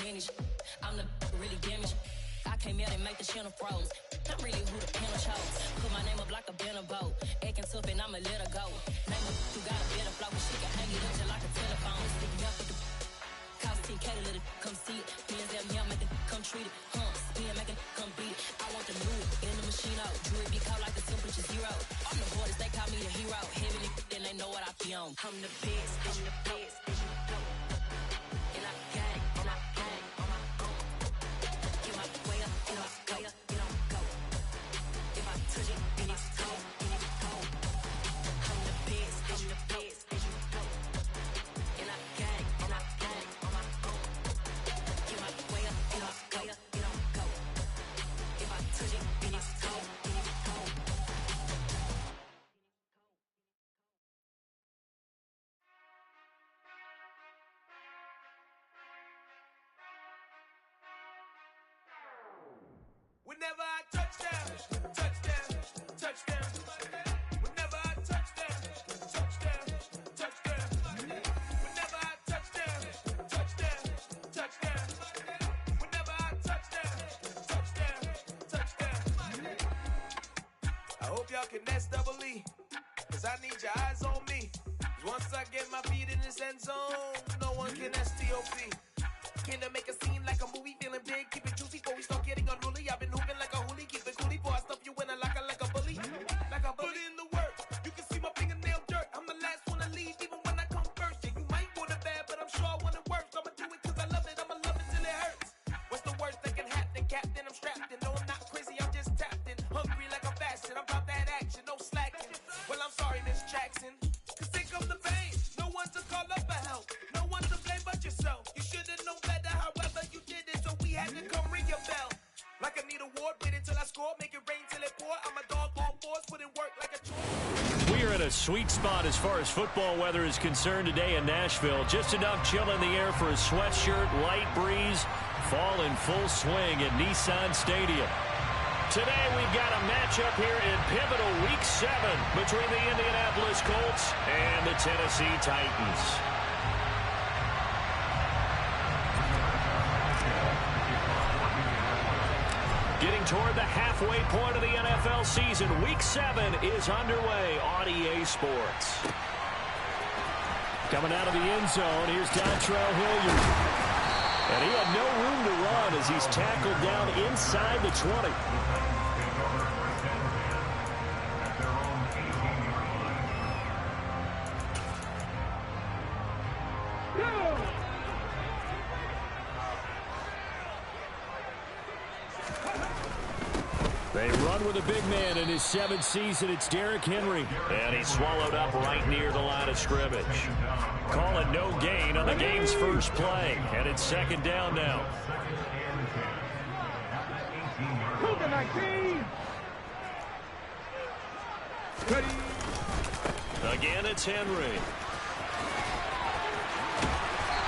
vintage. I'm the really damaged. I came out and make the channel froze. I'm really who the panel chose. Put my name up like a banner boat. Acting tough and I'ma let her go. Name her who got a better flow. She can hang it up just like a telephone. Stick me up with the cost 10K to let it come see it. Hands at me, I'm making come treat it. Spin, making come beat it. I want the new in the machine out. Jewelry be caught like the temperature zero. On the borders, they call me the hero. Heavy then they know what I be on. I'm the best, I'm the best. And I got it, and I got it on my own. Get my way up, get on go, get on go. If I touch it, then it's cold, then it's cold. I'm the best, I'm the best. And I got it, and I got it on my own. Get my way up, get on go, get on go. If I touch it, then it's cold, then it's cold. Whenever I touchdown, touchdown, touchdown. Whenever I touchdown, touchdown, touchdown. Whenever I touchdown, touchdown, touchdown. Whenever I touchdown, touchdown, touchdown. I hope y'all can S-double-E, cause I need your eyes on me. 'Cause once I get my feet in this end zone, no one can S-T-O-P. Can I make a scene like a movie, feeling big, keep it juicy before we start getting unruly. I've been hooping like a hoolie, keep it coolie before I stuff you in a locker like a bully. Like I put in the work, you can see my fingernail dirt. I'm the last one to leave, even when I come first. Yeah, you might want it bad, but I'm sure I want it worse. I'ma do it cause I love it, I'ma love it till it hurts. What's the worst that can happen, Captain? I'm strapped in, no I'm not crazy, I'm just tapped in. Hungry like I'm fasting, I'm about that action, no slacking. Well I'm sorry, Miss Jackson, cause think of the pain. No one to call up for help, no one to blame but yourself. You should've known better, however you did it, so we had to come ring your bell. Like I need a ward, wait until I score, make it rain till it pour. I'm a dog on fours, put in work like a chore. We are in a sweet spot as far as football weather is concerned today in Nashville. Just enough chill in the air for a sweatshirt, light breeze, fall in full swing at Nissan Stadium. Today we've got a matchup here in pivotal Week 7 between the Indianapolis Colts and the Tennessee Titans. Getting toward the halfway point of the NFL season, Week 7 is underway on EA Sports. Coming out of the end zone, here's Dontrell Hilliard. And he had no room to run as he's tackled down inside the 20. They run with a big man in his 7th season. It's Derrick Henry. And he's swallowed up right near the line of scrimmage. Call it no gain on the game's first play. And it's 2nd down now. Again, it's Henry.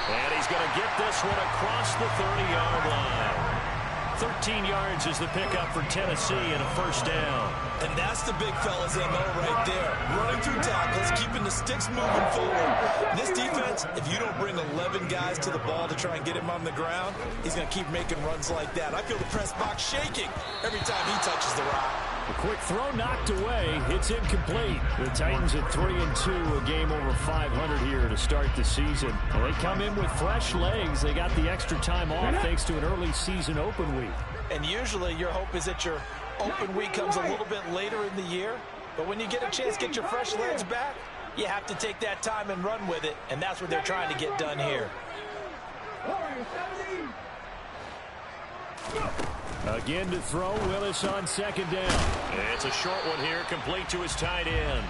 And he's going to get this one across the 30-yard line. 13 yards is the pickup for Tennessee and a 1st down. And that's the big fella's MO right there. Running through tackles, keeping the sticks moving forward. This defense, if you don't bring 11 guys to the ball to try and get him on the ground, he's going to keep making runs like that. I feel the press box shaking every time he touches the rock. A quick throw knocked away. It's incomplete. The Titans at 3-2, a game over 500 here to start the season. And they come in with fresh legs. They got the extra time off thanks to an early season open week. And usually your hope is that your open week comes a little bit later in the year. But when you get a chance to get your fresh legs back, you have to take that time and run with it. And that's what they're trying to get done here. Again to throw, Willis on 2nd down. It's a short one here, complete to his tight end.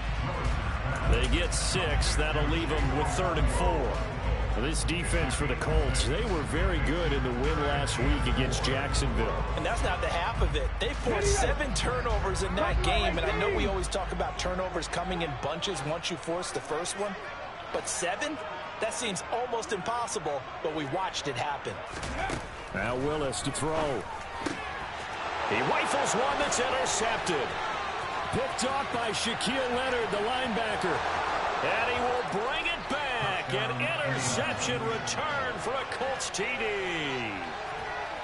They get 6. That'll leave them with 3rd and 4. This defense for the Colts, they were very good in the win last week against Jacksonville. And that's not the half of it. They forced 7 turnovers in that game, and I know we always talk about turnovers coming in bunches once you force the first one. But 7? That seems almost impossible, but we watched it happen. Now Willis to throw. He rifles one that's intercepted. Picked off by Shaquille Leonard, the linebacker. And he will bring it back. An interception return for a Colts TD.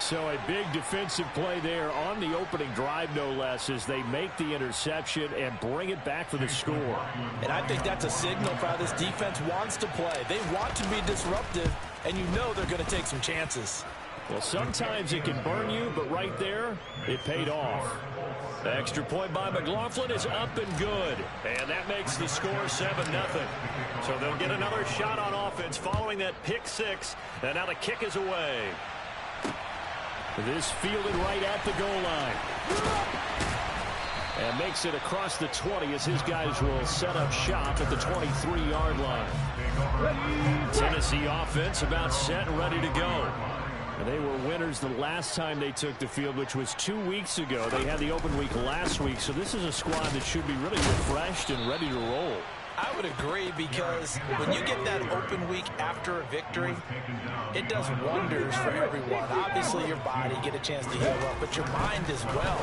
So a big defensive play there on the opening drive, no less, as they make the interception and bring it back for the score. And I think that's a signal for how this defense wants to play. They want to be disruptive, and you know they're going to take some chances. Well, sometimes it can burn you, but right there, it paid off. The extra point by McLaughlin is up and good. And that makes the score 7-0. So they'll get another shot on offense following that pick six. And now the kick is away. This fielded right at the goal line. And makes it across the 20 as his guys will set up shop at the 23-yard line. Tennessee offense about set and ready to go. They were winners the last time they took the field, which was 2 weeks ago. They had the open week last week, so this is a squad that should be really refreshed and ready to roll. I would agree, because when you get that open week after a victory, it does wonders for everyone. Obviously, your body, get a chance to heal up, but your mind as well.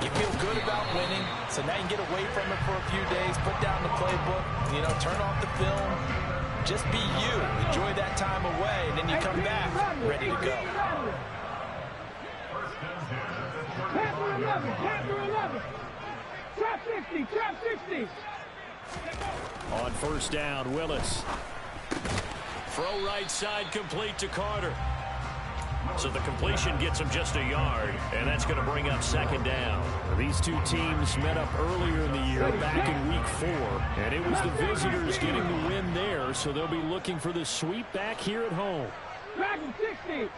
You feel good about winning, so now you can get away from it for a few days, put down the playbook, turn off the film. Just be you. Enjoy that time away, and then you come back ready to go. Trap 60, trap 60. On first down, Willis. Throw right side complete to Carter. So the completion gets him just a yard, and that's going to bring up second down. These two teams met up earlier in the year, back in week 4, and it was the visitors getting the win there, so they'll be looking for the sweep back here at home. Dragon 60.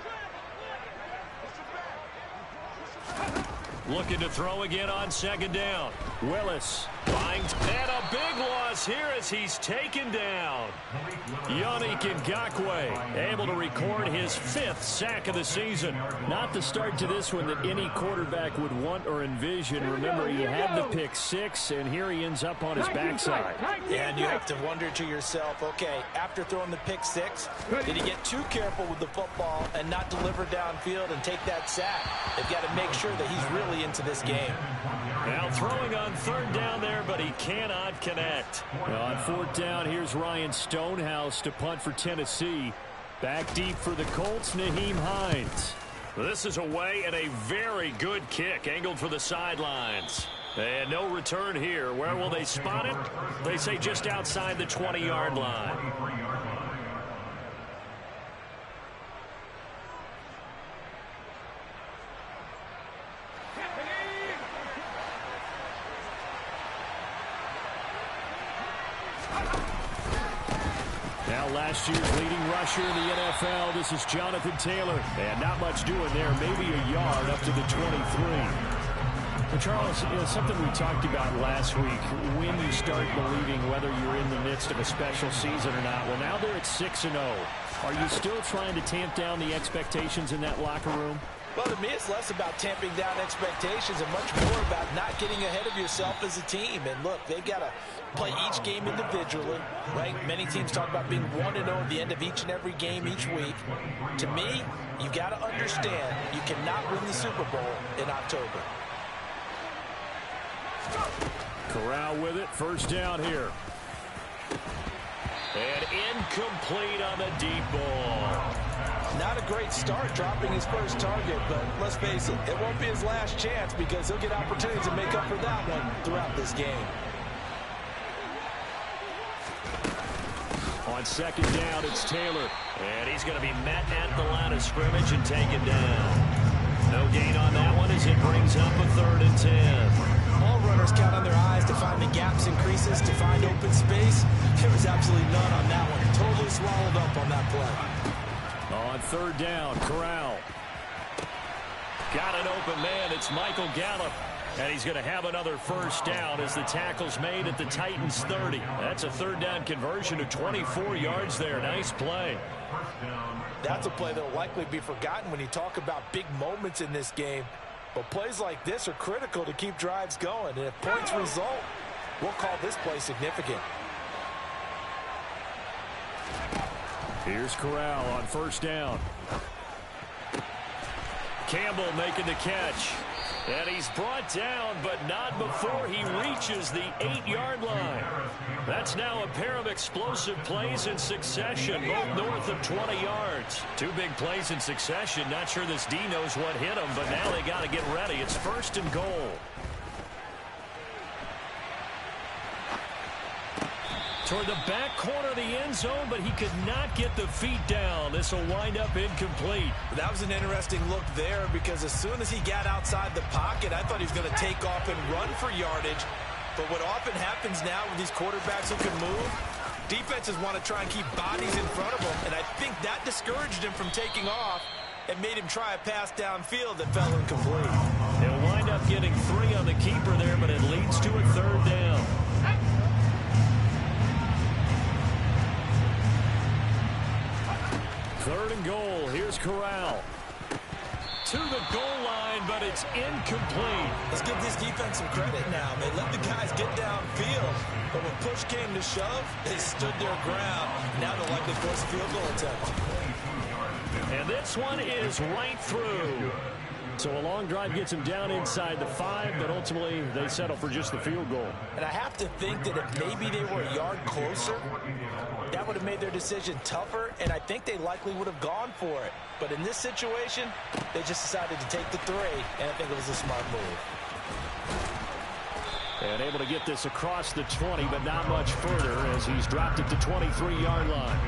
Looking to throw again on second down. Willis finds, and a big loss here as he's taken down. Yannick Ngakoue able to record his 5th sack of the season. Not the start to this one that any quarterback would want or envision. Remember, he had the pick 6, and here he ends up on his backside. And you have to wonder to yourself, okay, after throwing the pick 6, did he get too careful with the football and not deliver downfield and take that sack? They've got to make sure that he's really into this game. Now throwing on third down there, but he cannot connect. On fourth down, here's Ryan Stonehouse to punt for Tennessee. Back deep for the Colts, Nyheim Hines. This is away and a very good kick, angled for the sidelines. And no return here. Where will they spot it? They say just outside the 20-yard line. Now last year's leading rusher in the NFL, this is Jonathan Taylor. And not much doing there, maybe a yard up to the 23. Well, Charles, something we talked about last week, when you start believing whether you're in the midst of a special season or not. Well, now they're at 6-0. Are you still trying to tamp down the expectations in that locker room? Well, to me, it's less about tamping down expectations and much more about not getting ahead of yourself as a team. And look, they've got to play each game individually, right? Many teams talk about being 1-0 at the end of each and every game each week. To me, you've got to understand you cannot win the Super Bowl in October. Corral with it, first down here. And incomplete on the deep ball. Not a great start dropping his first target, but let's face it, it won't be his last chance because he'll get opportunities to make up for that one throughout this game. On second down, it's Taylor. And he's going to be met at the line of scrimmage and taken down. No gain on that one as it brings up a 3rd and 10. All runners count on their eyes to find the gaps and creases, to find open space. There was absolutely none on that one. Totally swallowed up on that play. On third down, Corral. Got an open man. It's Michael Gallup. And he's going to have another first down as the tackle's made at the Titans 30. That's a third down conversion of 24 yards there. Nice play. That's a play that will likely be forgotten when you talk about big moments in this game. But plays like this are critical to keep drives going. And if points result, we'll call this play significant. Here's Corral on first down. Campbell making the catch. And he's brought down, but not before he reaches the 8-yard line. That's now a pair of explosive plays in succession, both north of 20 yards. Two big plays in succession. Not sure this D knows what hit him, but now they got to get ready. It's 1st and goal. Toward the back corner of the end zone, but he could not get the feet down. This will wind up incomplete. That was an interesting look there because as soon as he got outside the pocket, I thought he was going to take off and run for yardage. But what often happens now with these quarterbacks who can move, defenses want to try and keep bodies in front of them, and I think that discouraged him from taking off and made him try a pass downfield that fell incomplete. They'll wind up getting 3 on the keeper there, but it leads to a 3rd down. 3rd and goal. Here's Corral. To the goal line, but it's incomplete. Let's give this defense some credit now. They let the guys get downfield, but when push came to shove, they stood their ground. Now they'll likely force a field goal attempt. And this one is right through. So a long drive gets him down inside the 5, but ultimately they settle for just the field goal. And I have to think that if maybe they were a yard closer, that would have made their decision tougher, and I think they likely would have gone for it. But in this situation, they just decided to take the 3, and I think it was a smart move. And able to get this across the 20, but not much further as he's dropped it to 23-yard line.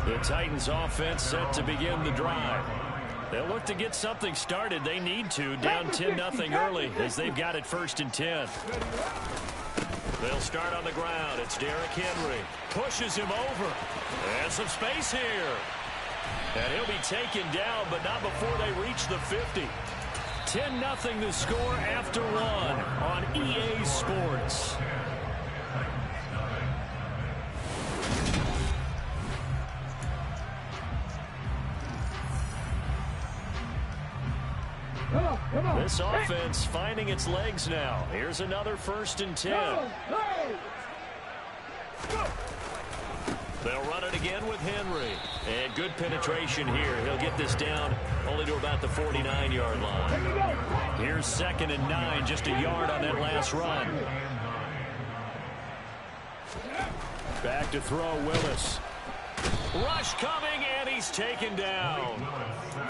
The Titans offense set to begin the drive. They'll look to get something started. They need to. Down 10-0 early as they've got it 1st and 10. They'll start on the ground. It's Derrick Henry. Pushes him over. And some space here. And he'll be taken down, but not before they reach the 50. 10-0 the score after 1 on EA Sports. This offense finding its legs now. Here's another 1st and 10. They'll run it again with Henry. And good penetration here. He'll get this down only to about the 49-yard line. Here's 2nd and 9, just a yard on that last run. Back to throw, Willis. Rush coming, and he's taken down.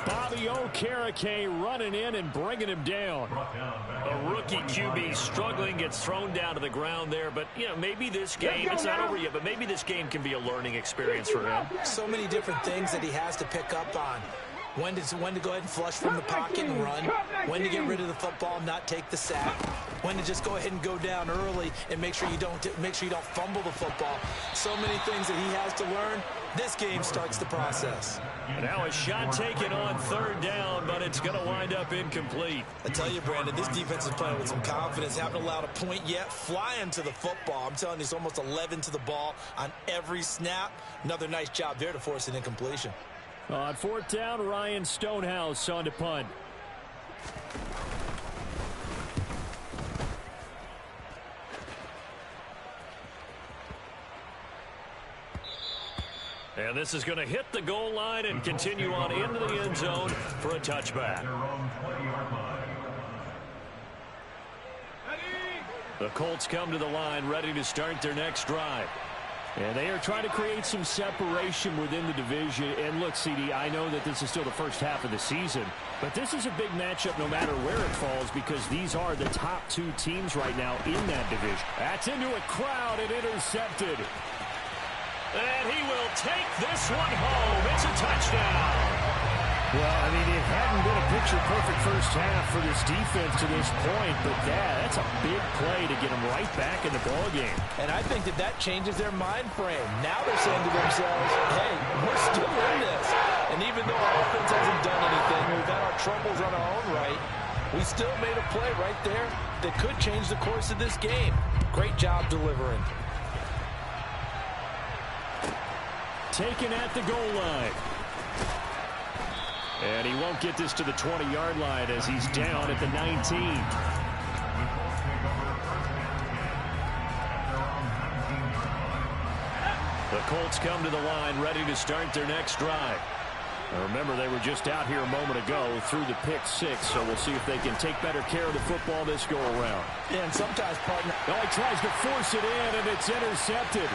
Bobby Okereke running in and bringing him down. A rookie QB struggling, gets thrown down to the ground there. But, you know, maybe this game, it's not over yet, but maybe this game can be a learning experience for him. So many different things that he has to pick up on. When to go ahead and flush from the pocket and run. When to get rid of the football and not take the sack. When to just go ahead and go down early and make sure you don't fumble the football. So many things that he has to learn. This game starts the process. Now a shot taken on 3rd down, but it's going to wind up incomplete. I tell you, Brandon, this defense is playing with some confidence. Haven't allowed a point yet. Flying to the football. I'm telling you, it's almost 11 to the ball on every snap. Another nice job there to force an incompletion. On 4th down, Ryan Stonehouse on to punt. And this is going to hit the goal line and continue on into the end zone for a touchback. The Colts come to the line ready to start their next drive. And they are trying to create some separation within the division. And look, CD, I know that this is still the first half of the season, but this is a big matchup no matter where it falls because these are the top 2 teams right now in that division. That's into a crowd and intercepted. And he will take this one home. It's a touchdown. Well, I mean, it hadn't been a picture-perfect first half for this defense to this point, but that's a big play to get them right back in the ballgame. And I think that changes their mind frame. Now they're saying to themselves, hey, we're still in this. And even though our offense hasn't done anything, we've had our troubles on our own right, we still made a play right there that could change the course of this game. Great job delivering. Taken at the goal line. And he won't get this to the 20-yard line as he's down at the 19. The Colts come to the line ready to start their next drive. Remember, they were just out here a moment ago through the pick six, so we'll see if they can take better care of the football this go-around. Yeah, and sometimes, partner... Oh, he tries to force it in, and it's intercepted.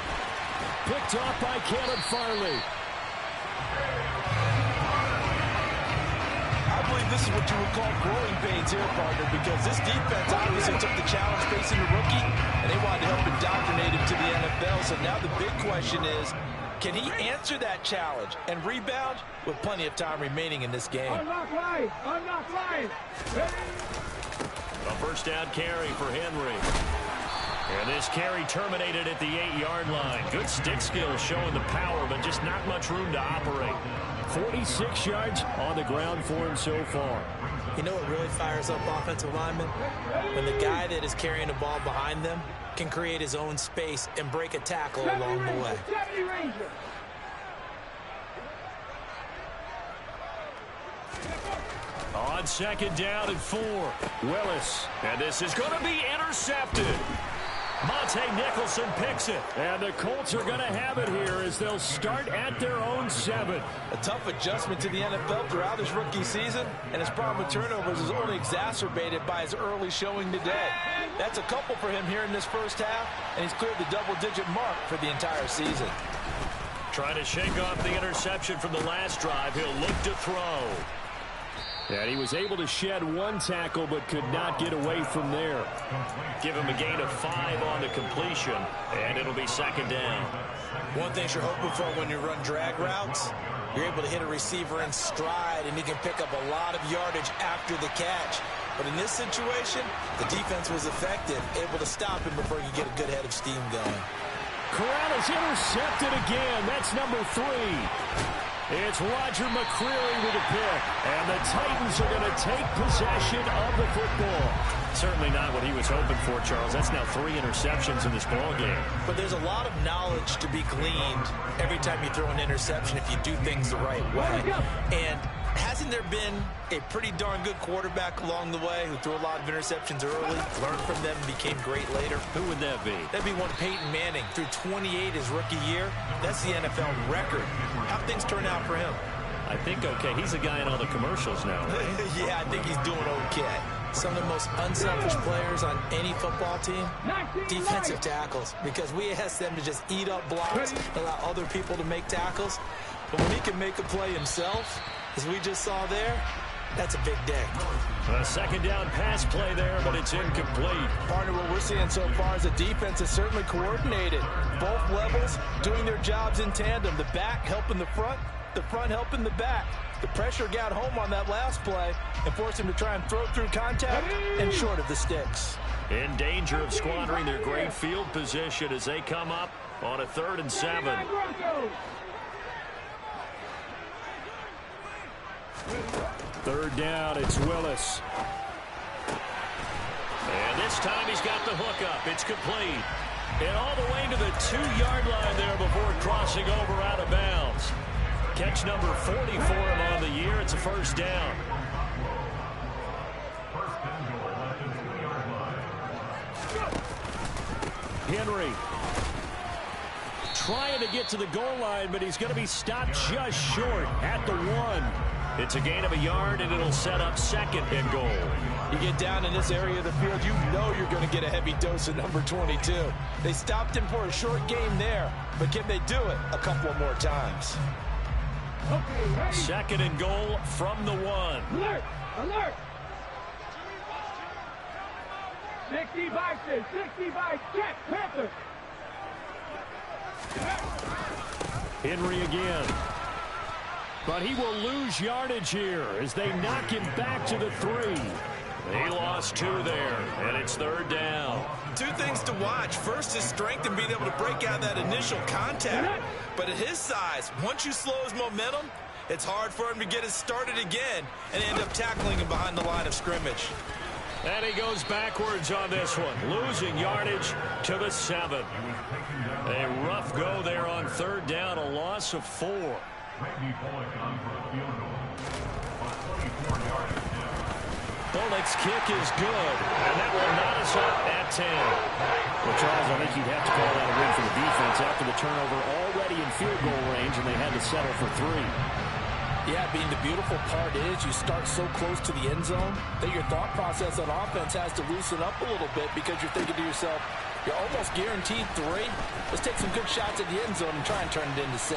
Picked off by Caleb Farley. I believe this is what you would call growing pains here, partner, because this defense obviously took the challenge facing the rookie, and they wanted to help indoctrinate him to the NFL. So now the big question is, can he answer that challenge and rebound with plenty of time remaining in this game? Unlock line! Unlock line! A first down carry for Henry. And this carry terminated at the 8-yard line. Good stick skills showing the power, but just not much room to operate. 46 yards on the ground for him so far. You know what really fires up offensive linemen? When the guy that is carrying the ball behind them can create his own space and break a tackle along the way. On second down and 4, Willis. And this is going to be intercepted. Monte Nicholson picks it. And the Colts are going to have it here as they'll start at their own 7. A tough adjustment to the NFL throughout his rookie season, and his problem with turnovers is only exacerbated by his early showing today. That's a couple for him here in this first half, and he's cleared the double-digit mark for the entire season. Trying to shake off the interception from the last drive. He'll look to throw. And he was able to shed 1 tackle, but could not get away from there. Give him a gain of 5 on the completion, and it'll be second down. One thing you're hoping for when you run drag routes, you're able to hit a receiver in stride, and he can pick up a lot of yardage after the catch. But in this situation, the defense was effective, able to stop him before he could get a good head of steam going. Corral is intercepted again. That's number 3. It's Roger McCreary with a pick, and the Titans are going to take possession of the football. Certainly not what he was hoping for, Charles. That's now 3 interceptions in this ball game. But there's a lot of knowledge to be gleaned every time you throw an interception if you do things the right way. And hasn't there been a pretty darn good quarterback along the way who threw a lot of interceptions early, learned from them, and became great later? Who would that be? That'd be one Peyton Manning. Threw 28 his rookie year. That's the NFL record. How things turn out for him? I think okay. He's a guy in all the commercials now, right? Yeah, I think he's doing okay. Some of the most unselfish players on any football team, defensive tackles, because we ask them to just eat up blocks, allow other people to make tackles. But when he can make a play himself, as we just saw there, that's a big day. A second down pass play there, but it's incomplete. Partner, what we're seeing so far is the defense is certainly coordinated. Both levels doing their jobs in tandem. The back helping the front helping the back. The pressure got home on that last play and forced him to try and throw through contact and short of the sticks. In danger of squandering their great field position as they come up on a 3rd and 7. Third down, it's Willis. And this time he's got the hook up. It's complete. And all the way to the 2-yard line there before crossing over out of bounds. Catch number 40 for him on the year. It's a first down. Henry trying to get to the goal line, but he's going to be stopped just short at the 1. It's a gain of a yard, and it'll set up 2nd and goal. You get down in this area of the field, you know you're going to get a heavy dose of number 22. They stopped him for a short game there, but can they do it a couple of more times? 2nd and goal from the 1. Alert! Alert! 60 boxes, 60 boxes, check, Panther! Henry again. But he will lose yardage here as they knock him back to the 3. He lost 2 there, and it's 3rd down. 2 things to watch. First, his strength and being able to break out that initial contact. But at his size, once you slow his momentum, it's hard for him to get it started again and end up tackling him behind the line of scrimmage. And he goes backwards on this one, losing yardage to the 7. A rough go there on 3rd down, a loss of 4. Bullock's kick is good, and that will knot us up at 10. Well, Charles, I think you'd have to call that a win for the defense after the turnover already in field goal range, and they had to settle for 3. Yeah, Bean, the beautiful part is you start so close to the end zone that your thought process on offense has to loosen up a little bit because you're thinking to yourself, you're almost guaranteed 3. Let's take some good shots at the end zone and try and turn it into 6.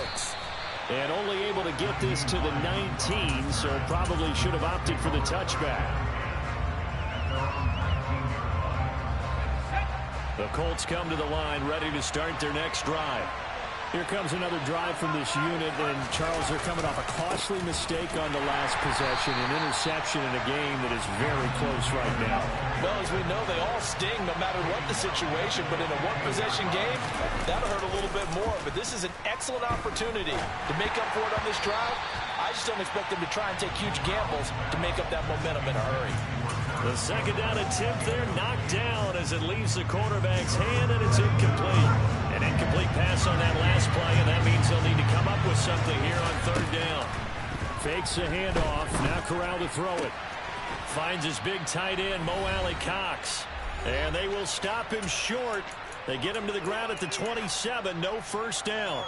And only able to get this to the 19, so probably should have opted for the touchback. The Colts come to the line, ready to start their next drive. Here comes another drive from this unit, and Charles, they're coming off a costly mistake on the last possession, an interception in a game that is very close right now. Well, as we know, they all sting no matter what the situation, but in a one-possession game, that'll hurt a little bit more. But this is an excellent opportunity to make up for it on this drive. I just don't expect them to try and take huge gambles to make up that momentum in a hurry. The second down attempt there knocked down as it leaves the quarterback's hand, and it's incomplete. An incomplete pass on that last play, and that means they'll need to come up with something here on third down. Fakes the handoff. Now Corral to throw it. Finds his big tight end, Mo Alley-Cox. And they will stop him short. They get him to the ground at the 27. No first down.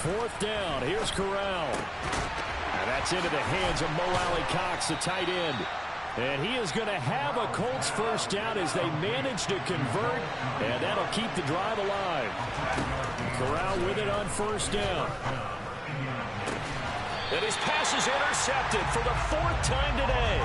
Fourth down. Here's Corral. And that's into the hands of Mo Alley-Cox, the tight end. And he is going to have a Colts first down as they manage to convert, and that'll keep the drive alive. Corral with it on first down. And his pass is intercepted for the 4th time today.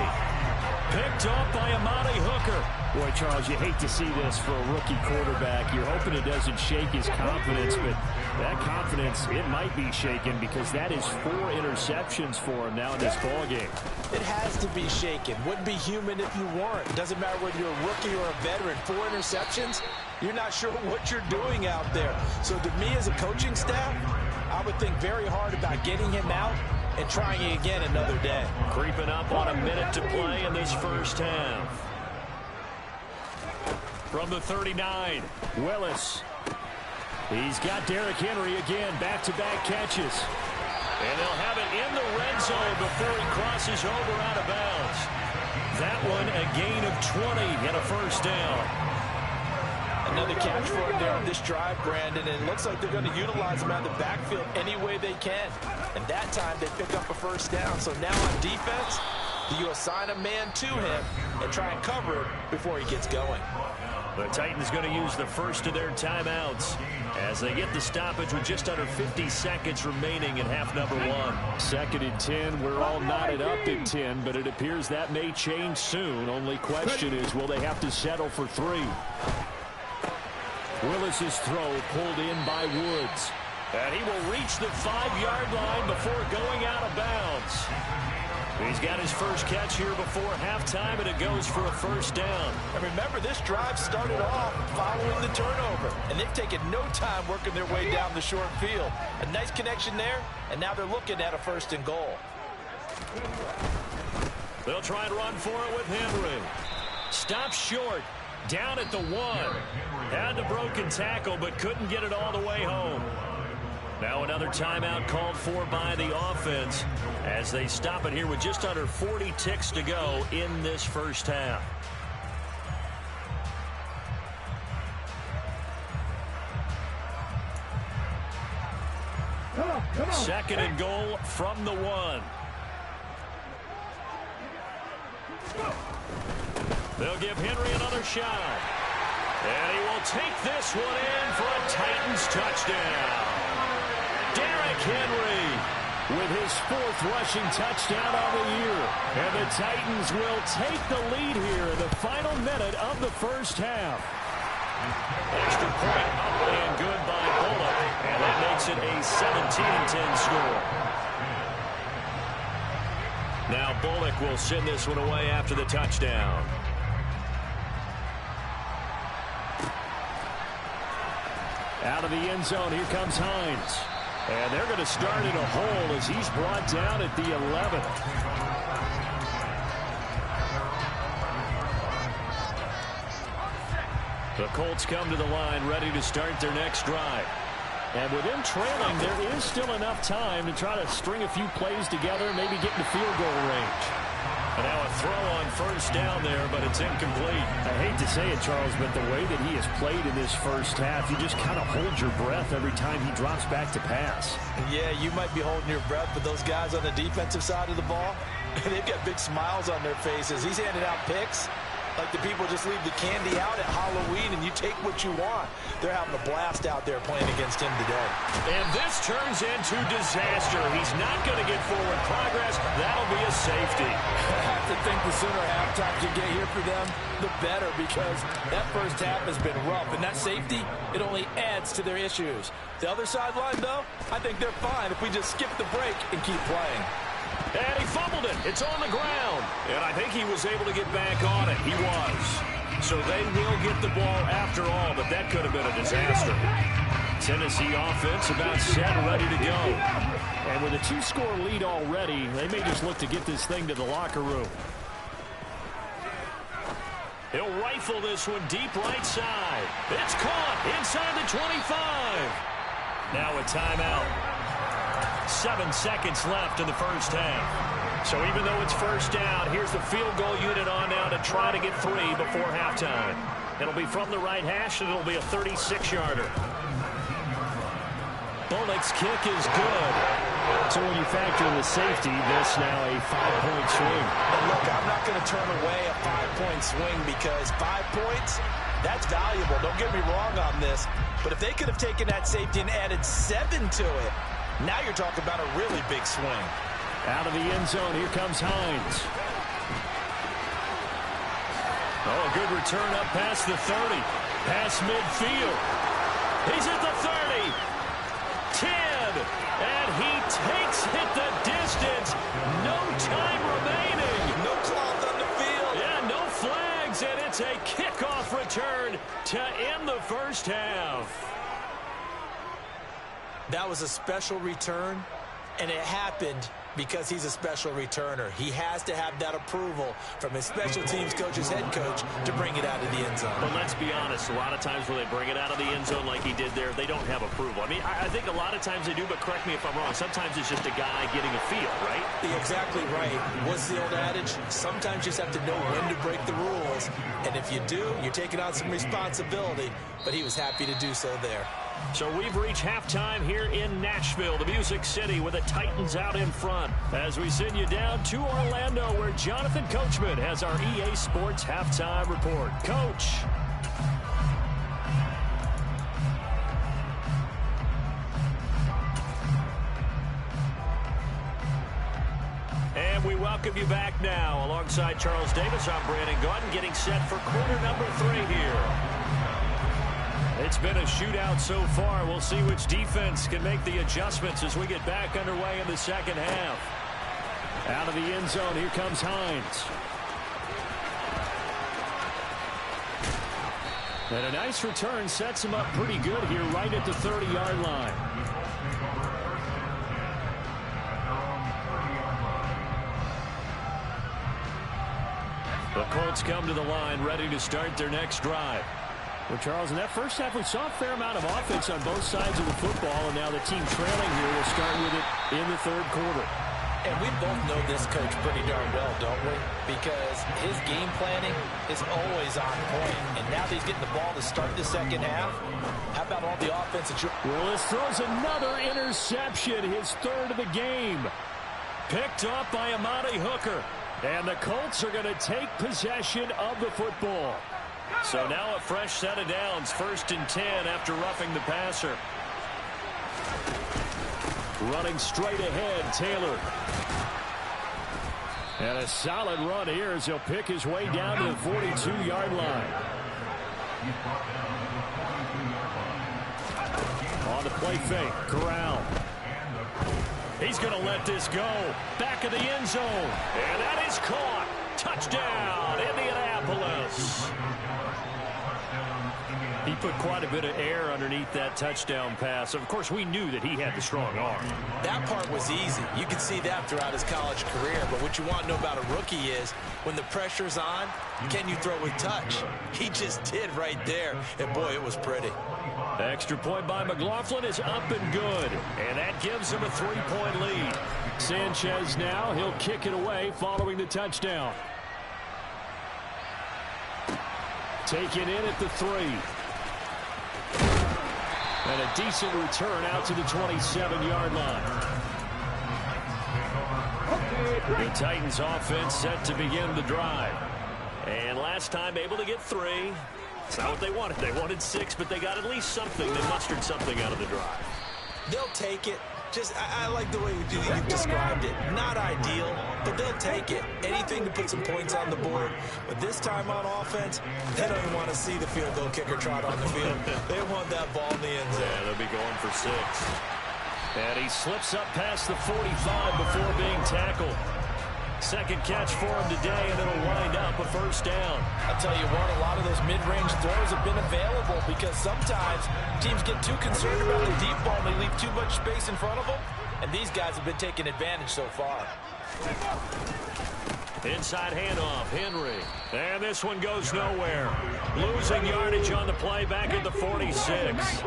Picked off by Amani Hooker. Boy, Charles, you hate to see this for a rookie quarterback. You're hoping it doesn't shake his confidence, but that confidence, it might be shaken because that is 4 interceptions for him now in this ballgame. It has to be shaken. Wouldn't be human if you weren't. It doesn't matter whether you're a rookie or a veteran. 4 interceptions, you're not sure what you're doing out there. So to me as a coaching staff, I would think very hard about getting him out and trying it again another day. Creeping up on a minute to play in this first half. From the 39, Willis. He's got Derrick Henry again, back-to-back catches. And they'll have it in the red zone before he crosses over out of bounds. That one a gain of 20 and a first down. Another catch for him there on this drive, Brandon, and it looks like they're going to utilize him out of the backfield any way they can. And that time they pick up a first down. So now on defense, you assign a man to him and try and cover it before he gets going. The Titans going to use the first of their timeouts as they get the stoppage with just under 50 seconds remaining in half number 1. 2nd and 10. We're all knotted up at 10, but it appears that may change soon. Only question is, will they have to settle for 3? Willis's throw pulled in by Woods. And he will reach the 5-yard line before going out of bounds. He's got his first catch here before halftime, and it goes for a first down. And remember, this drive started off following the turnover, and they've taken no time working their way down the short field. A nice connection there, and now they're looking at a 1st and goal. They'll try and run for it with Henry. Stopped short, down at the 1. Had the broken tackle, but couldn't get it all the way home. Now another timeout called for by the offense as they stop it here with just under 40 ticks to go in this first half. Come on. 2nd and goal from the 1. They'll give Henry another shot. And he will take this one in for a Titans touchdown. Derrick Henry with his 4th rushing touchdown of the year. And the Titans will take the lead here in the final minute of the first half. Extra point up and good by Bullock. And that makes it a 17-10 score. Now Bullock will send this one away after the touchdown. Out of the end zone, here comes Hines. And they're going to start in a hole as he's brought down at the 11. The Colts come to the line ready to start their next drive. And with them trailing, there is still enough time to try to string a few plays together and maybe get into field goal range. And now a throw on first down there, but it's incomplete. I hate to say it, Charles, but the way that he has played in this first half, you just kind of hold your breath every time he drops back to pass. Yeah, you might be holding your breath, but those guys on the defensive side of the ball, they've got big smiles on their faces. He's handing out picks like the people just leave the candy out at Halloween and you take what you want. They're having a blast out there playing against him today. And this turns into disaster. He's not going to get forward progress. That'll be a safety. I have to think the sooner halftime can get here for them, the better, because that first half has been rough. And that safety, it only adds to their issues. The other sideline, though, I think they're fine if we just skip the break and keep playing. And he fumbled it. It's on the ground. And I think he was able to get back on it. He was. So they will get the ball after all, but that could have been a disaster. Tennessee offense about set, ready to go. And with a 2-score lead already, they may just look to get this thing to the locker room. He'll rifle this one deep right side. It's caught inside the 25. Now a timeout. 7 seconds left in the first half. So even though it's first down, here's the field goal unit on now to try to get 3 before halftime. It'll be from the right hash, and it'll be a 36-yarder. Bullock's kick is good. So when you factor in the safety, this now a 5-point swing. And look, I'm not going to turn away a 5-point swing because 5 points, that's valuable. Don't get me wrong on this. But if they could have taken that safety and added 7 to it, now you're talking about a really big swing. Out of the end zone, here comes Hines. Oh, a good return up past the 30. Past midfield. He's at the 30. 10. And he takes it the distance. No time remaining. No cloth on the field. Yeah, no flags. And it's a kickoff return to end the first half. That was a special return, and it happened because he's a special returner. He has to have that approval from his special teams coach, his head coach, to bring it out of the end zone. But let's be honest, a lot of times when they bring it out of the end zone like he did there, they don't have approval. I mean, I think a lot of times they do, but correct me if I'm wrong. Sometimes it's just a guy getting a feel, right? You're exactly right. What's the old adage? Sometimes you just have to know when to break the rules, and if you do, you're taking on some responsibility, but he was happy to do so there. So we've reached halftime here in Nashville, the Music City, with the Titans out in front. As we send you down to Orlando, where Jonathan Coachman has our EA Sports halftime report. Coach. And we welcome you back now. Alongside Charles Davis, I'm Brandon Gaudin, getting set for quarter number 3 here. It's been a shootout so far. We'll see which defense can make the adjustments as we get back underway in the second half. Out of the end zone, here comes Hines. And a nice return sets him up pretty good here right at the 30-yard line. The Colts come to the line ready to start their next drive. Well, Charles, in that first half, we saw a fair amount of offense on both sides of the football, and now the team trailing here will start with it in the third quarter. And we both know this coach pretty darn well, don't we? Because his game planning is always on point. And now that he's getting the ball to start the second half, how about all the offense? Willis throws another interception, his 3rd of the game. Picked up by Amani Hooker. And the Colts are going to take possession of the football. So now a fresh set of downs, 1st and 10 after roughing the passer. Running straight ahead, Taylor. And a solid run here as he'll pick his way down to the 42-yard line. On the play fake, Corral. He's going to let this go. Back of the end zone. And that is caught. Touchdown, Indianapolis. He put quite a bit of air underneath that touchdown pass. Of course, we knew that he had the strong arm. That part was easy. You could see that throughout his college career. But what you want to know about a rookie is when the pressure's on, can you throw with touch? He just did right there. And, boy, it was pretty. Extra point by McLaughlin is up and good. And that gives him a 3-point lead. Sanchez now, he'll kick it away following the touchdown. Taken in at the 3. And a decent return out to the 27-yard line. The Titans offense set to begin the drive. And last time able to get 3. It's not what they wanted. They wanted 6, but they got at least something. They mustered something out of the drive. They'll take it. I like the way you've described it. Not ideal, but they'll take it. Anything to put some points on the board. But this time on offense, they don't even want to see the field goal kicker trot on the field. They want that ball in the end zone. Yeah, they'll be going for 6. And he slips up past the 45 before being tackled. Second catch for him today, and it'll wind up a first down. I'll tell you what, a lot of those mid-range throws have been available because sometimes teams get too concerned about the deep ball and they leave too much space in front of them, and these guys have been taking advantage so far. Inside handoff, Henry. And this one goes nowhere. Losing yardage on the play back at the 46.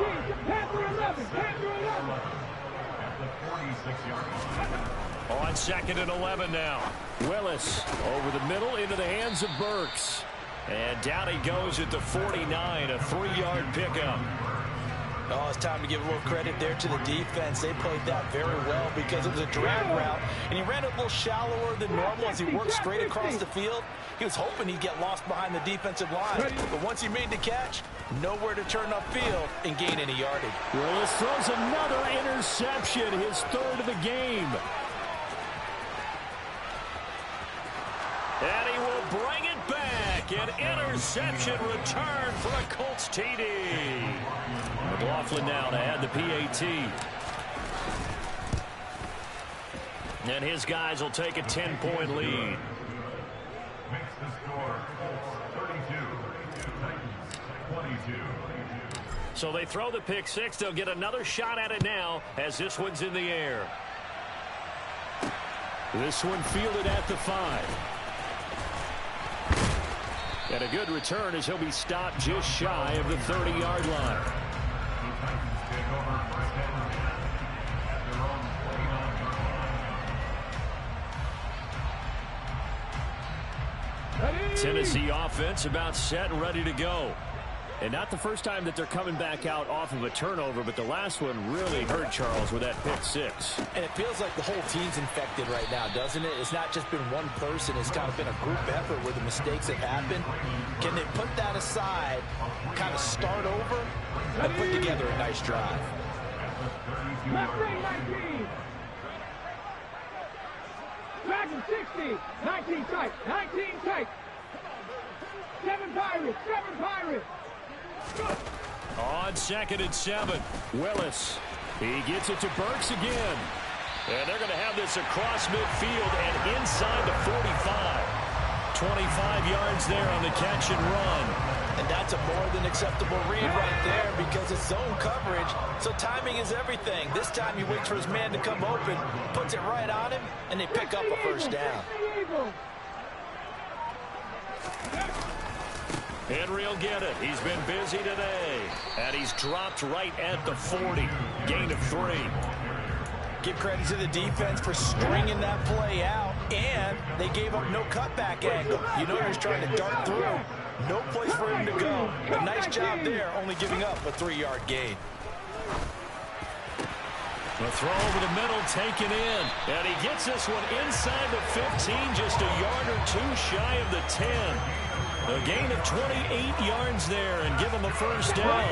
On 2nd and 11 now. Willis over the middle into the hands of Burks. And down he goes at the 49, a 3-yard pickup. Oh, it's time to give a little credit there to the defense. They played that very well because it was a drag route, and he ran it a little shallower than normal as he worked straight across the field. He was hoping he'd get lost behind the defensive line, but once he made the catch, nowhere to turn upfield and gain any yardage. Willis throws another interception, his 3rd of the game. And he will bring it back. An interception return for a Colts TD. McLaughlin now to add the PAT. And his guys will take a 10-point lead. Makes the score 32-22. So they throw the pick 6. They'll get another shot at it now as this one's in the air. This one fielded at the 5. And a good return as he'll be stopped just shy of the 30-yard line. Tennessee offense about set and ready to go. And not the first time that they're coming back out off of a turnover, but the last one really hurt Charles with that pick 6. And it feels like the whole team's infected right now, doesn't it? It's not just been one person. It's kind of been a group effort where the mistakes have happened. Can they put that aside, kind of start over, and put together a nice drive? Left wing 19. Dragon 60. 19 tight. 19 tight. 7 Pirates. 7 Pirates. On 2nd and 7, Willis. He gets it to Burks again. And they're going to have this across midfield and inside the 45. 25 yards there on the catch and run. And that's a more than acceptable read right there because it's zone coverage, so timing is everything. This time he waits for his man to come open, puts it right on him, and they pick up a first down. Henry will get it. He's been busy today. And he's dropped right at the 40. Gain of 3. Give credit to the defense for stringing that play out, and they gave up no cutback angle. You know he was trying to dart through. No place for him to go. A nice job there, only giving up a 3-yard gain. The throw over the middle taken in. And he gets this one inside the 15, just a yard or 2 shy of the 10. A gain of 28 yards there and give him a first down.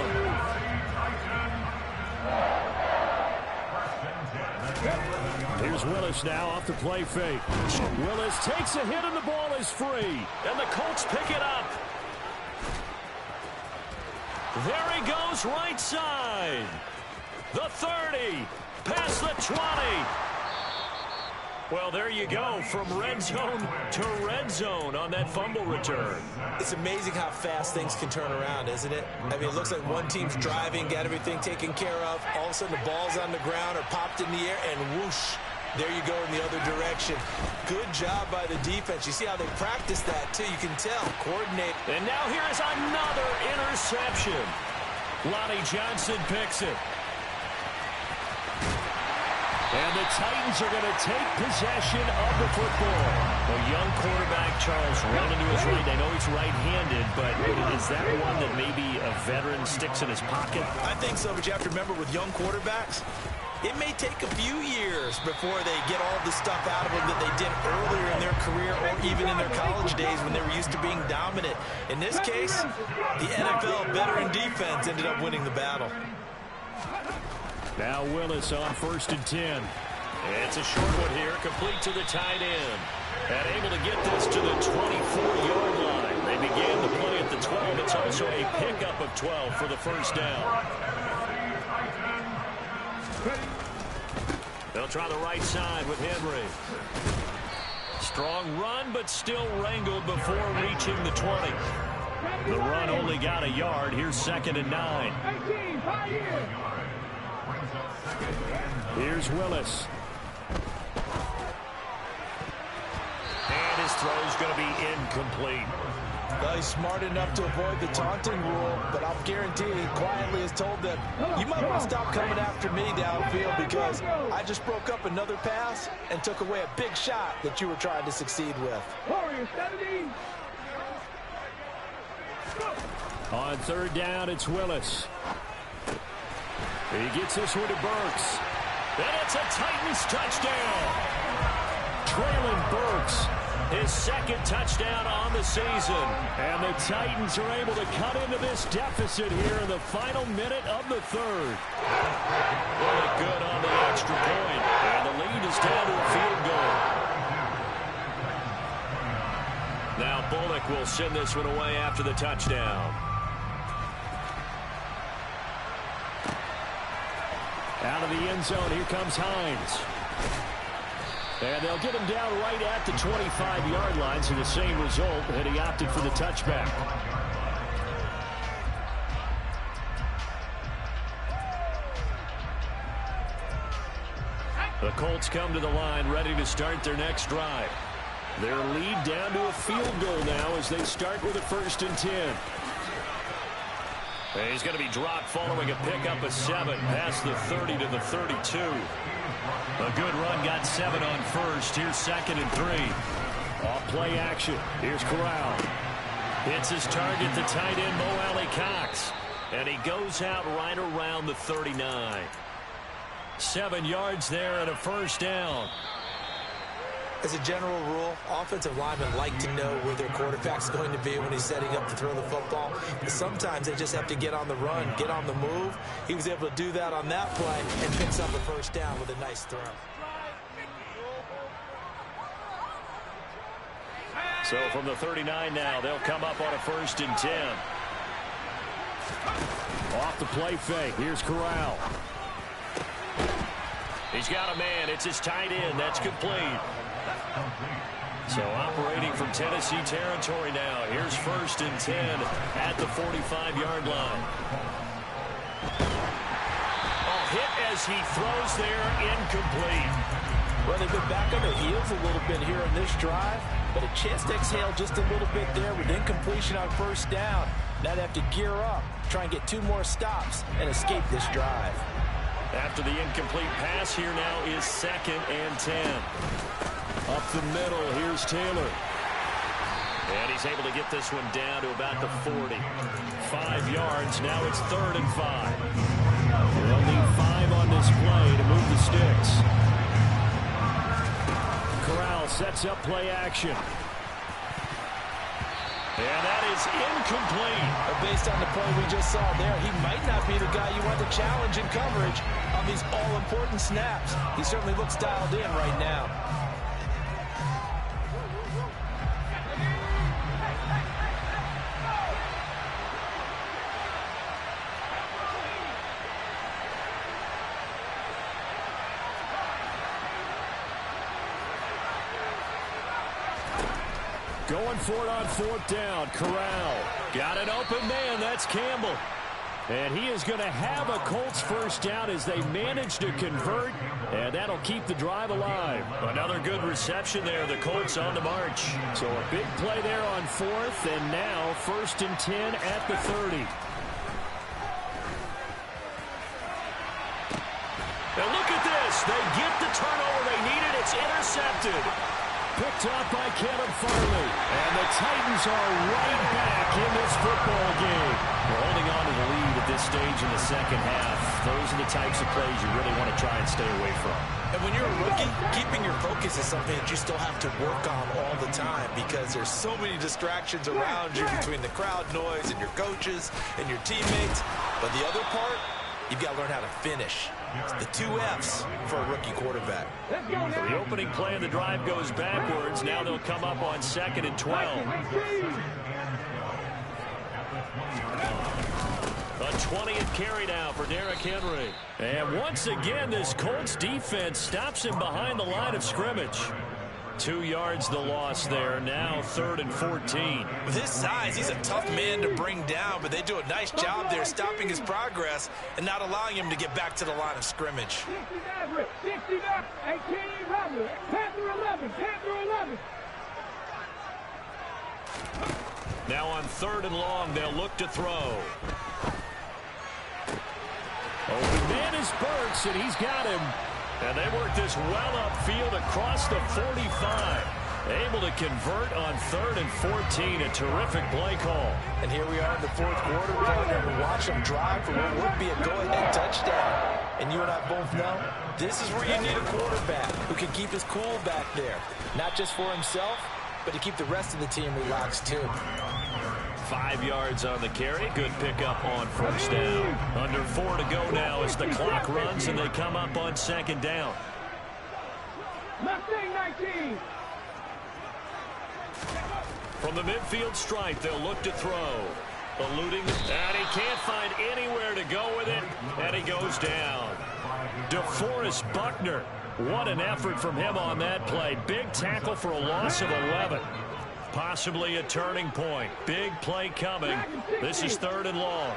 Here's Willis now off the play fake. Willis takes a hit and the ball is free. And the Colts pick it up. There he goes right side. The 30. Past the 20. Well, there you go, from red zone to red zone on that fumble return. It's amazing how fast things can turn around, isn't it? I mean, it looks like one team's driving, got everything taken care of. All of a sudden, the ball's on the ground or popped in the air, and whoosh, there you go in the other direction. Good job by the defense. You see how they practice that, too. You can tell. Coordinate. And now here is another interception. Lonnie Johnson picks it. And the Titans are going to take possession of the football. A young quarterback, Charles, rolling to his right. I know he's right-handed, but is that one that maybe a veteran sticks in his pocket? I think so, but you have to remember with young quarterbacks, it may take a few years before they get all the stuff out of them that they did earlier in their career or even in their college days when they were used to being dominant. In this case, the NFL veteran defense ended up winning the battle. Now Willis on 1st and 10. It's a short one here, complete to the tight end. And able to get this to the 24-yard line. They began the play at the 12. It's also a pickup of 12 for the first down. They'll try the right side with Henry. Strong run, but still wrangled before reaching the 20. The run only got a yard. Here's 2nd and 9. Here's Willis. And his throw's going to be incomplete. Well, he's smart enough to avoid the taunting rule, but I'll guarantee he quietly has told them, you might want to stop coming after me downfield because I just broke up another pass and took away a big shot that you were trying to succeed with. On 3rd down, it's Willis. He gets this one to Burks. And it's a Titans touchdown. Traylon Burks, his 2nd touchdown on the season. And the Titans are able to cut into this deficit here in the final minute of the 3rd. Bullock good on the extra point. And the lead is down to a field goal. Now Bullock will send this one away after the touchdown. Out of the end zone, here comes Hines. And they'll get him down right at the 25-yard line, so the same result, and he opted for the touchback. The Colts come to the line, ready to start their next drive. Their lead down to a field goal now as they start with a 1st and 10. And he's going to be dropped following a pickup of 7 past the 30 to the 32. A good run, got 7 on 1st. Here's 2nd and 3. Off play action. Here's Corral. Hits his target, the tight end, Mo Alley Cox. And he goes out right around the 39. 7 yards there and a 1st down. As a general rule, offensive linemen like to know where their quarterback's going to be when he's setting up to throw the football. But sometimes they just have to get on the run, get on the move. He was able to do that on that play and picks up a 1st down with a nice throw. So from the 39 now, they'll come up on a 1st and 10. Off the play fake. Here's Corral. He's got a man. It's his tight end. That's complete. So operating from Tennessee territory now. Here's 1st and 10 at the 45-yard line. Oh, hit as he throws there, incomplete. Well, they've been back on their heels a little bit here in this drive, but a chance to exhale just a little bit there with incompletion on 1st down. Now they have to gear up, try and get 2 more stops and escape this drive. After the incomplete pass, here now is 2nd and 10. Up the middle, here's Taylor. And he's able to get this one down to about the 40. 5 yards, now it's 3rd and 5. They'll need 5 on this play to move the sticks. Corral sets up play action. And that is incomplete. But based on the play we just saw there, he might not be the guy you want to challenge in coverage on these all-important snaps. He certainly looks dialed in right now. Going for it on 4th down. Corral got an open man. That's Campbell. And he is going to have a Colts 1st down as they manage to convert. And that'll keep the drive alive. Another good reception there. The Colts on the march. So a big play there on 4th. And now 1st and 10 at the 30. And look at this. They get the turnover they needed. It's intercepted. Picked up by Kevin Farley. And the Titans are right back in this football game. We're holding on to the lead at this stage in the second half. Those are the types of plays you really want to try and stay away from. And when you're a rookie, keeping your focus is something that you still have to work on all the time because there's so many distractions around you between the crowd noise and your coaches and your teammates. But the other part, you've got to learn how to finish. It's the 2 F's for a rookie quarterback. So the opening play of the drive goes backwards. Now they'll come up on 2nd and 12. A 20th carry now for Derrick Henry. And once again, this Colts defense stops him behind the line of scrimmage. 2 yards the loss there. Now 3rd and 14. With his size, he's a tough man to bring down, but they do a nice job there stopping his progress and not allowing him to get back to the line of scrimmage. 11. Now on 3rd and long, they'll look to throw. Open man is Burks, and he's got him. And they work this well upfield across the 45. Able to convert on 3rd and 14. A terrific play call. And here we are in the 4th quarter, partner, and watch them drive for what would be a go-ahead touchdown. And you and I both know this is where you need a quarterback who can keep his cool back there. Not just for himself, but to keep the rest of the team relaxed too. 5 yards on the carry. Good pickup on 1st down. Under 4 to go now as the clock runs and they come up on 2nd down. Mustang 19. From the midfield stripe, they'll look to throw. Eluding, and he can't find anywhere to go with it, and he goes down. DeForest Buckner. What an effort from him on that play. Big tackle for a loss of 11. Possibly a turning point. Big play coming. This is 3rd and long.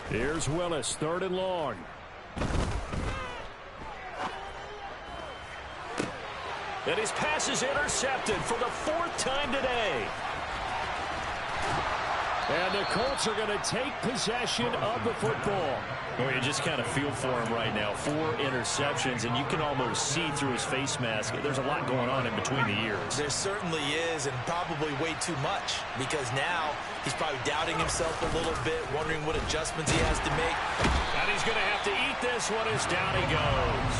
Here's Willis, 3rd and long. And his pass is intercepted for the 4th time today. And the Colts are going to take possession of the football. Well, you just kind of feel for him right now. 4 interceptions, and you can almost see through his face mask. There's a lot going on in between the ears. There certainly is, and probably way too much, because now he's probably doubting himself a little bit, wondering what adjustments he has to make. And he's going to have to eat this one as down he goes.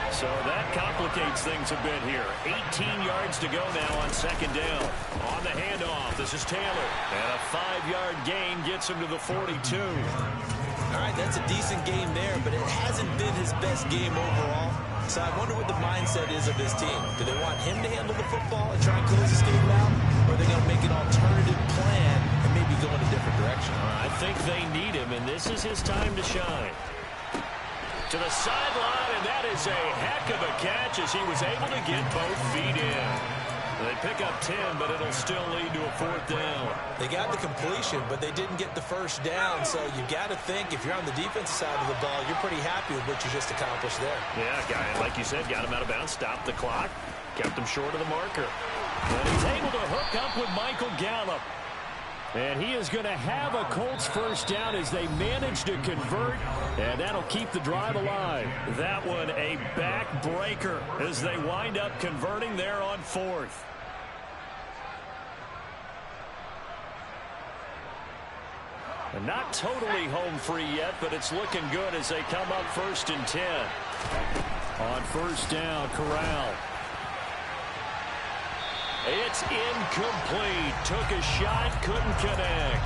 So that complicates things a bit here. 18 yards to go now on 2nd down. On the handoff, this is Taylor. And a 5-yard gain gets him to the 42. All right, that's a decent game there, but it hasn't been his best game overall. So I wonder what the mindset is of his team. Do they want him to handle the football and try and close this game out? Or are they going to make an alternative plan and maybe go in a different direction? I think they need him, and this is his time to shine. To the sideline, and that is a heck of a catch as he was able to get both feet in. They pick up 10, but it'll still lead to a 4th down. They got the completion, but they didn't get the 1st down, so you got to think if you're on the defensive side of the ball, you're pretty happy with what you just accomplished there. Yeah, guy, like you said, got him out of bounds, stopped the clock, kept him short of the marker. And he's able to hook up with Michael Gallup. And he is going to have a Colts 1st down as they manage to convert, and that'll keep the drive alive. That one a backbreaker as they wind up converting there on 4th. And not totally home free yet, but it's looking good as they come up 1st and 10. On 1st down, Corral. It's incomplete. Took a shot, couldn't connect.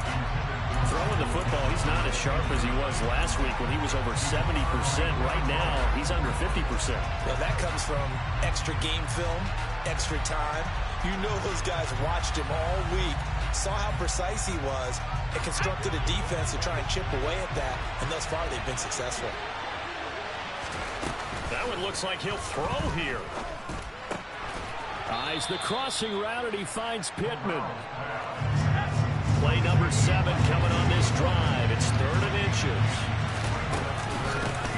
Throwing the football, he's not as sharp as he was last week when he was over 70%. Right now, he's under 50%. Well, that comes from extra game film, extra time. You know those guys watched him all week, saw how precise he was, and constructed a defense to try and chip away at that, and thus far they've been successful. That one looks like he'll throw here. Eyes the crossing route, and he finds Pittman. Play number 7 coming on this drive. It's 3rd and inches.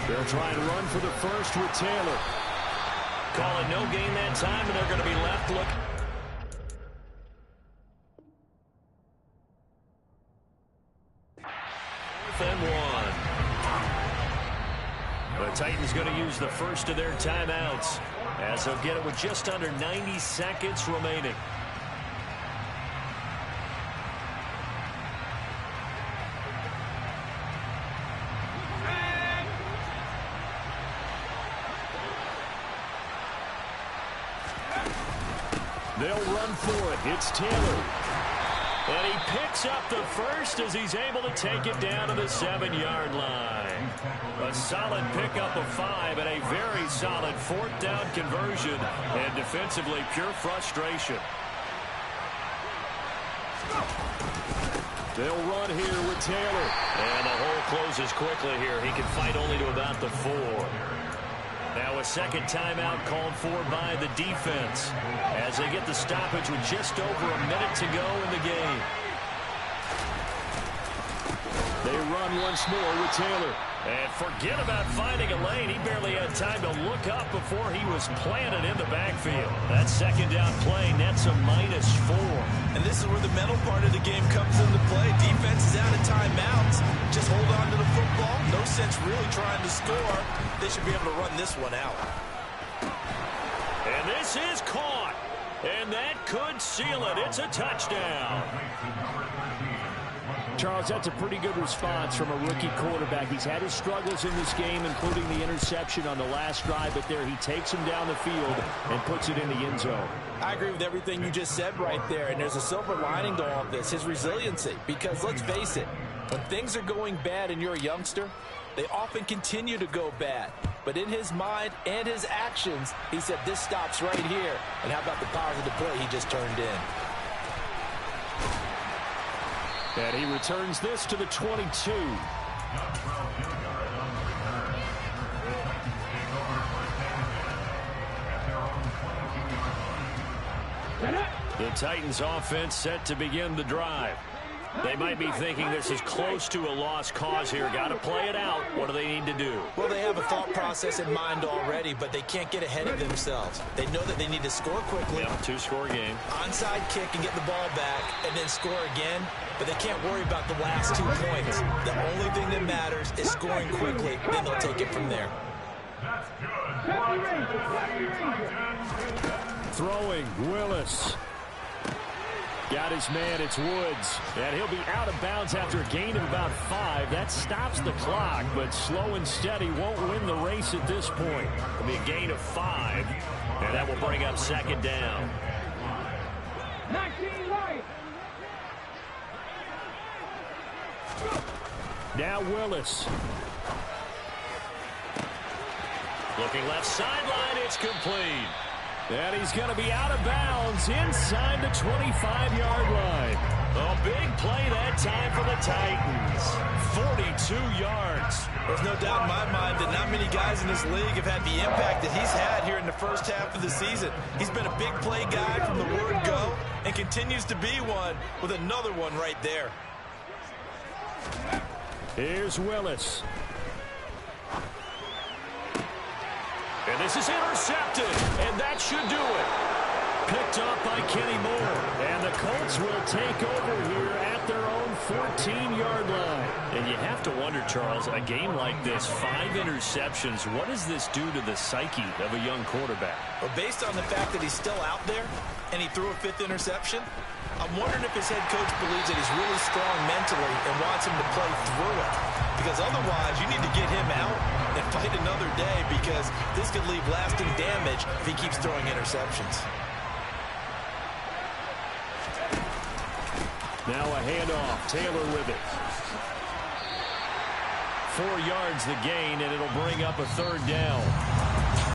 They'll try and run for the 1st with Taylor. Calling no gain that time, and they're going to be left looking. 4th and 1. Titans going to use the first of their timeouts as they'll get it with just under 90 seconds remaining. They'll run for it. It's Taylor. And he picks up the first as he's able to take it down to the 7-yard line. A solid pickup of 5 and a very solid 4th down conversion. And defensively, pure frustration. They'll run here with Taylor. And the hole closes quickly here. He can fight only to about the 4. Now a second timeout called for by the defense as they get the stoppage with just over a minute to go in the game. They run once more with Taylor. And forget about finding a lane. He barely had time to look up before he was planted in the backfield. That second down play nets a -4. And this is where the mental part of the game comes into play. Defense is out of timeouts. Just hold on to the football. No sense really trying to score. They should be able to run this one out. And this is caught. And that could seal it. It's a touchdown. Charles, that's a pretty good response from a rookie quarterback. He's had his struggles in this game, including the interception on the last drive, but there he takes him down the field and puts it in the end zone. I agree with everything you just said right there, and there's a silver lining to all of this, his resiliency. Because let's face it, when things are going bad and you're a youngster, they often continue to go bad. But in his mind and his actions, he said, this stops right here. And how about the positive play he just turned in? And he returns this to the 22. The Titans offense set to begin the drive. They might be thinking this is close to a lost cause here. Got to play it out. What do they need to do? Well, they have a thought process in mind already, but they can't get ahead of themselves. They know that they need to score quickly. Yep, 2-score game. Onside kick and get the ball back and then score again. But they can't worry about the last 2 points. The only thing that matters is scoring quickly. Then they'll take it from there. Throwing, Willis. Got his man, it's Woods. And he'll be out of bounds after a gain of about 5. That stops the clock, but slow and steady won't win the race at this point. It'll be a gain of 5, and that will bring up second down. 19 right. Now Willis. Looking left sideline, it's complete. And he's going to be out of bounds inside the 25-yard line. A big play that time for the Titans. 42 yards. There's no doubt in my mind that not many guys in this league have had the impact that he's had here in the first half of the season. He's been a big play guy from the word go and continues to be one with another one right there. Here's Willis. And this is intercepted, and that should do it. Picked up by Kenny Moore. And the Colts will take over here at their own 14-yard line. And you have to wonder, Charles, a game like this, 5 interceptions, what does this do to the psyche of a young quarterback? Well, based on the fact that he's still out there and he threw a 5th interception, I'm wondering if his head coach believes that he's really strong mentally and wants him to play through it. Because otherwise, you need to get him out and fight another day, because this could leave lasting damage if he keeps throwing interceptions. Now a handoff. Taylor with it. 4 yards the gain, and it'll bring up a 3rd down.